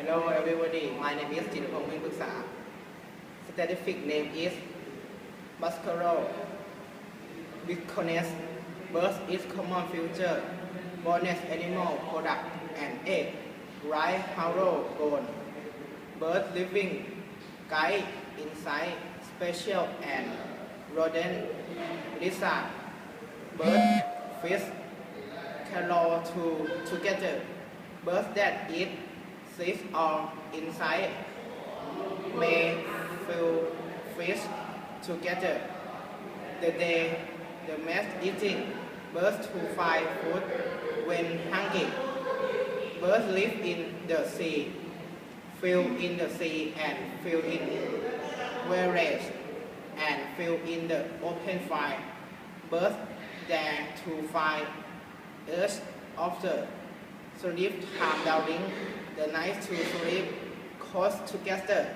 Hello everybody, my name is จิรพงษ์ งพฤกษา Scientific name is Muscaro Biconus. Birth is common feature. Bonus animal product and egg. Right hollow bone. Birth living. Guide inside special and rodent lizard. Birth fish. Carol together. Birds that eat seeds or inside may few fish together. The mass eating birds to find food when hungry. Birds live in the sea, fill in the sea and fill in whereas and fill in the open fire. Birds dare to find earth after sleep time downing the night to sleep close together.